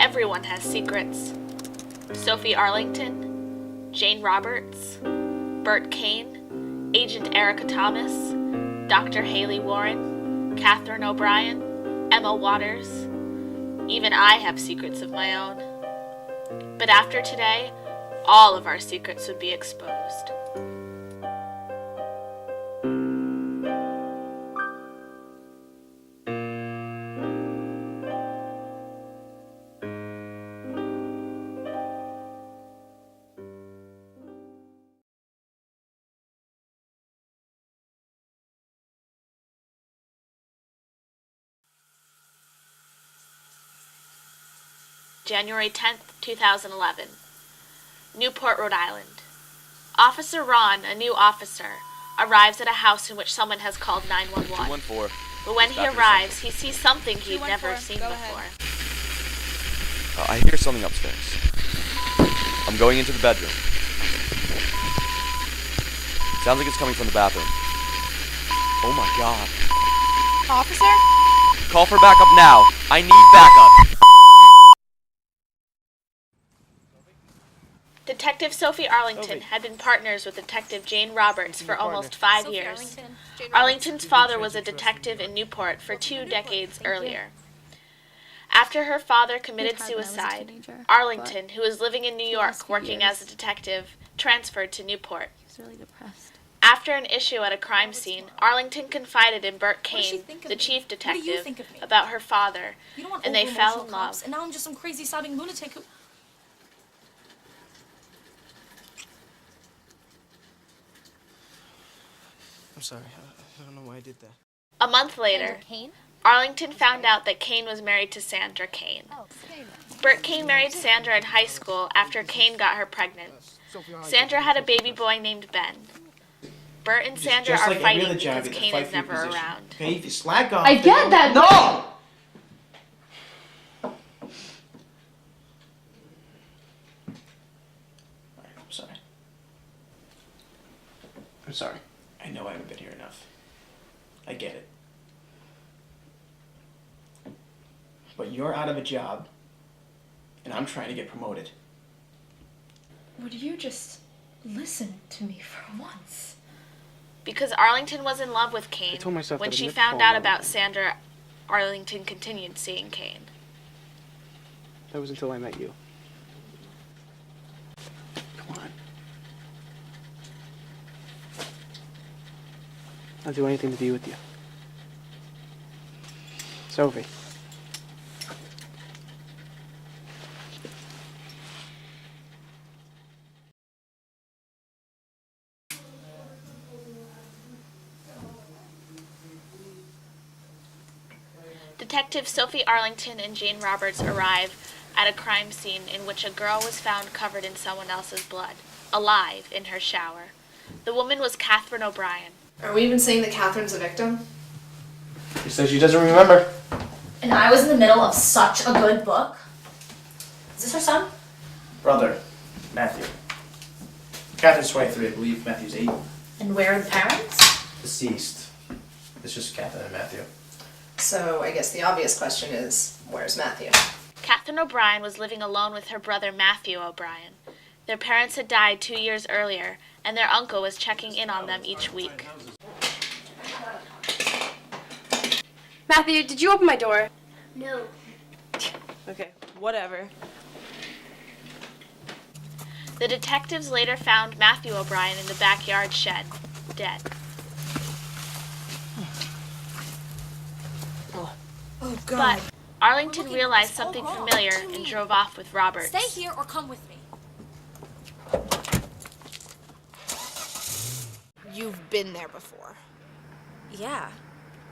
Everyone has secrets. Sophie Arlington, Jane Roberts, Bert Kane, Agent Erica Thomas, Dr. Haley Warren, Catherine O'Brien, Emma Waters. Even I have secrets of my own. But after today, all of our secrets would be exposed. January 10th, 2011. Newport, Rhode Island. Officer Ron, a new officer, arrives at a house in which someone has called 911. 214. But when he arrives, he sees something he'd never seen before. I hear something upstairs. I'm going into the bedroom. Sounds like it's coming from the bathroom. Oh my god. Officer? Call for backup now. I need backup. Detective Sophie Arlington had been partners with Detective Jane Roberts for almost 5 years. Arlington's father was a detective in Newport for 2 decades earlier. After her father committed suicide, Arlington, who was living in New York working as a detective, transferred to Newport. After an issue at a crime scene, Arlington confided in Bert Kane, the chief detective, about her father, and they fell in love. And now I'm just some crazy sobbing lunatic who... I'm sorry. I don't know why I did that. A month later, Arlington found out that Kane was married to Sandra Kane. Bert Kane married Sandra in high school after Kane got her pregnant. Sandra had a baby boy named Ben. Bert and Sandra are fighting because Kane is never around. Okay, if you slack off... I get that! No! I'm sorry. I'm sorry. I know I haven't been here enough. I get it. But you're out of a job, and I'm trying to get promoted. Would you just listen to me for once? Because Arlington was in love with Kane, told myself when that I'd she never found fall in out love about with him. Sandra, Arlington continued seeing Kane. That was until I met you. Come on. I'll do anything to be with you. Sophie. Detective Sophie Arlington and Jane Roberts arrive at a crime scene in which a girl was found covered in someone else's blood, alive in her shower. The woman was Catherine O'Brien. Are we even saying that Catherine's a victim? She says she doesn't remember. And I was in the middle of such a good book. Is this her son? Brother, Matthew. Catherine's 23, I believe. Matthew's 8. And where are the parents? Deceased. It's just Catherine and Matthew. So I guess the obvious question is, where's Matthew? Catherine O'Brien was living alone with her brother Matthew O'Brien. Their parents had died 2 years earlier, and their uncle was checking in on them each week. Matthew, did you open my door? No. Okay, whatever. The detectives later found Matthew O'Brien in the backyard shed, dead. Oh, God. But Arlington We're looking realized at this all something wrong. familiar What do you and mean? drove off with Roberts. Stay here or come with me. You've been there before. Yeah,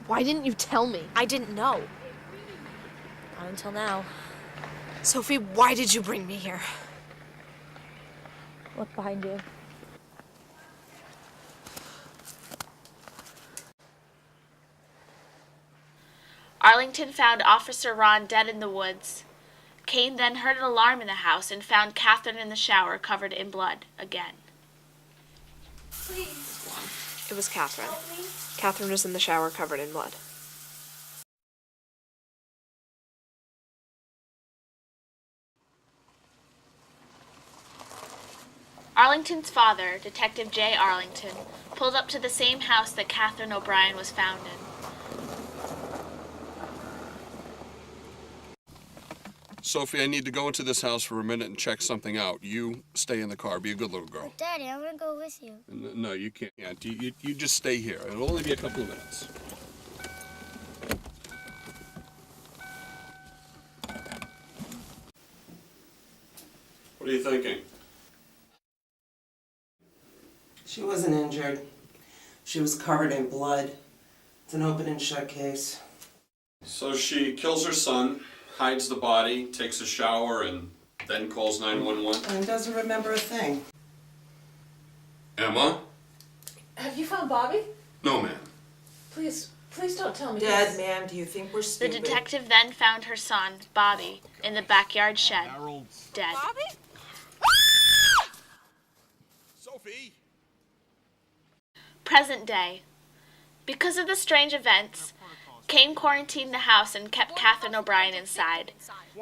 Why didn't you tell me? I didn't know. Not until now. Sophie, why did you bring me here? Look behind you. Arlington found Officer Ron dead in the woods. Kane then heard an alarm in the house and found Catherine in the shower covered in blood again. It was Catherine. Catherine was in the shower covered in blood. Arlington's father, Detective J. Arlington, pulled up to the same house that Catherine O'Brien was found in. Sophie, I need to go into this house for a minute and check something out. You stay in the car. Be a good little girl. Daddy, I'm gonna go with you. No, you can't. You just stay here. It'll only be a couple of minutes. What are you thinking? She wasn't injured. She was covered in blood. It's an open and shut case. So she kills her son, hides the body, takes a shower, and then calls 911? And doesn't remember a thing. Emma? Have you found Bobby? No, ma'am. Please don't tell me. Dad, ma'am, do you think we're The stupid? detective then found her son, Bobby, in the backyard shed, dead. Bobby? Sophie! Present day. Because of the strange events, Kane quarantined the house and kept Catherine O'Brien inside.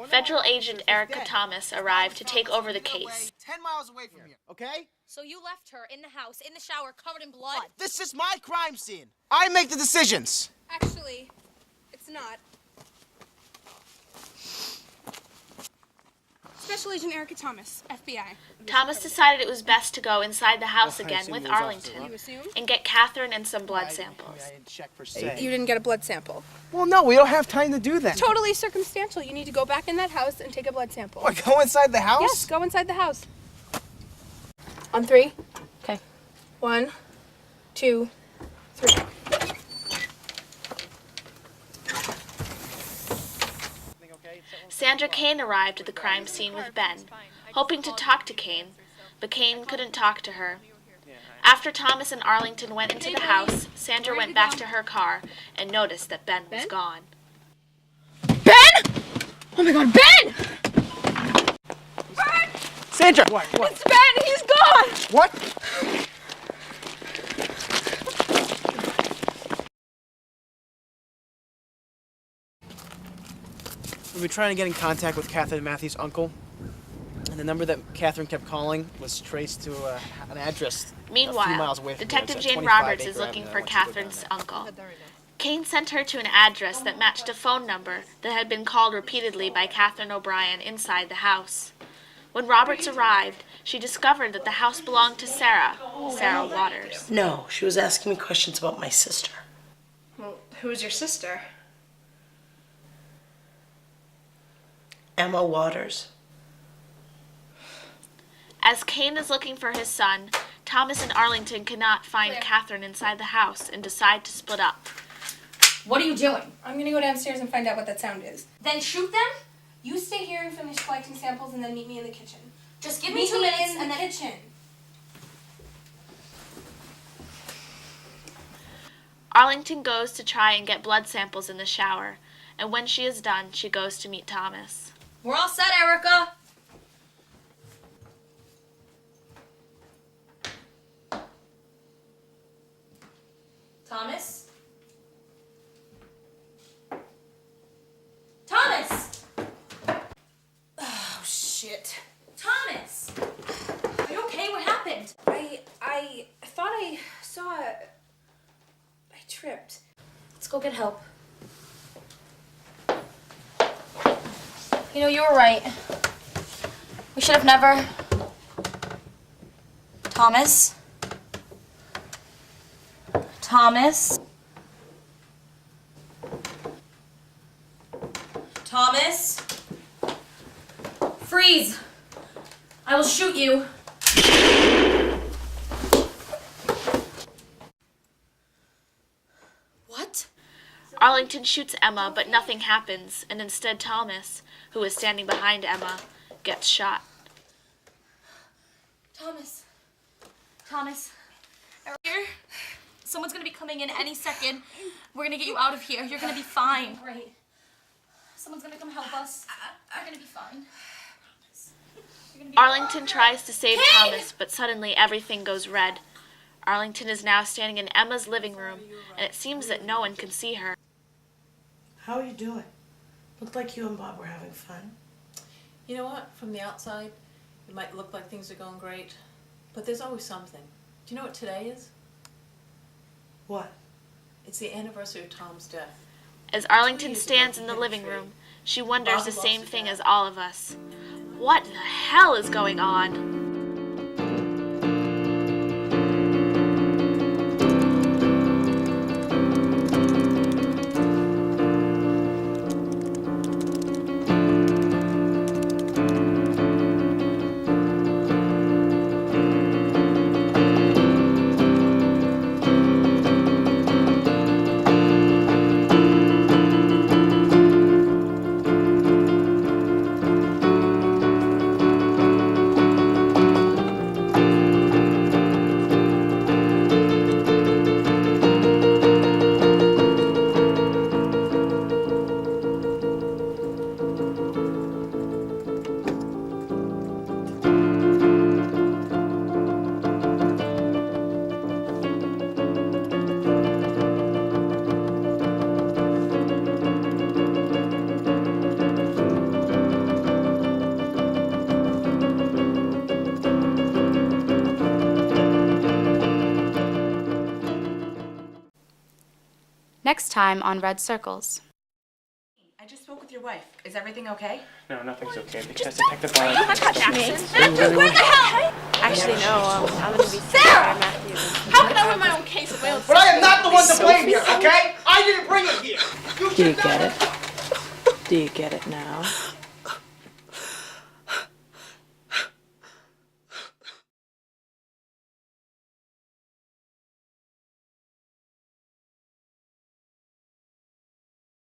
Federal agent Erica Thomas arrived to take over the case. 10 miles away from here, okay? So you left her in the house, in the shower, covered in blood? This is my crime scene. I make the decisions. Actually, it's not. Special Agent Erica Thomas, FBI. Thomas decided it was best to go inside the house again with Arlington and get Catherine and some blood samples. I didn't check per se. You didn't get a blood sample. Well, no, we don't have time to do that. Totally circumstantial. You need to go back in that house and take a blood sample. What, go inside the house? Yes, go inside the house. On 3. Okay. 1, 2, 3. Sandra Kane arrived at the crime scene with Ben, hoping to talk to Kane, but Kane couldn't talk to her. After Thomas and Arlington went into the house, Sandra went back to her car and noticed that Ben was gone. Ben? Oh my god, Ben! Sandra! What? It's Ben! He's gone! What? We've been trying to get in contact with Catherine Matthews' uncle, and the number that Catherine kept calling was traced to an address a few miles Meanwhile, away from Detective here. It's at Jane 25 Roberts is Acre looking Avenue. for I want you to go down Catherine's there. uncle. Kane sent her to an address that matched a phone number that had been called repeatedly by Catherine O'Brien inside the house. When Roberts arrived, she discovered that the house belonged to Sarah Waters. No, she was asking me questions about my sister. Well, who's your sister? Emma Waters. As Kane is looking for his son, Thomas and Arlington cannot find Catherine inside the house and decide to split up. What are you doing? I'm gonna go downstairs and find out what that sound is. Then shoot them? You stay here and finish collecting samples and then meet me in the kitchen. Just give me 2 minutes and then... kitchen. Arlington goes to try and get blood samples in the shower, and when she is done, she goes to meet Thomas. We're all set, Erica. Thomas? Thomas! Oh, shit. Thomas! Are you okay? What happened? I thought I saw I tripped. Let's go get help. You know, you were right. We should have never... Thomas? Thomas? Thomas? Freeze! I will shoot you. What? Arlington shoots Emma, but nothing happens, and instead Thomas, who is standing behind Emma, gets shot. Thomas. Thomas. Here. Someone's gonna be coming in any second. We're gonna get you out of here. You're gonna be fine. Right. Someone's gonna come help us. We're gonna be fine. Arlington tries to save Thomas, but suddenly everything goes red. Arlington is now standing in Emma's living room, and it seems that no one can see her. How are you doing? Looked like you and Bob were having fun. You know what? From the outside, it might look like things are going great, but there's always something. Do you know what today is? What? It's the anniversary of Tom's death. As Arlington stands in the living room, she wonders the same thing as all of us. What the hell is going on? Next time on Red Circles. I just spoke with your wife. Is everything okay? No, nothing's okay because Detective Barnes. Actually, no. I'm gonna be Sarah! Matthew. How can I win my own case of my own? But I am not the one to blame here, okay? I didn't bring it here. Do you get it? Do you get it now?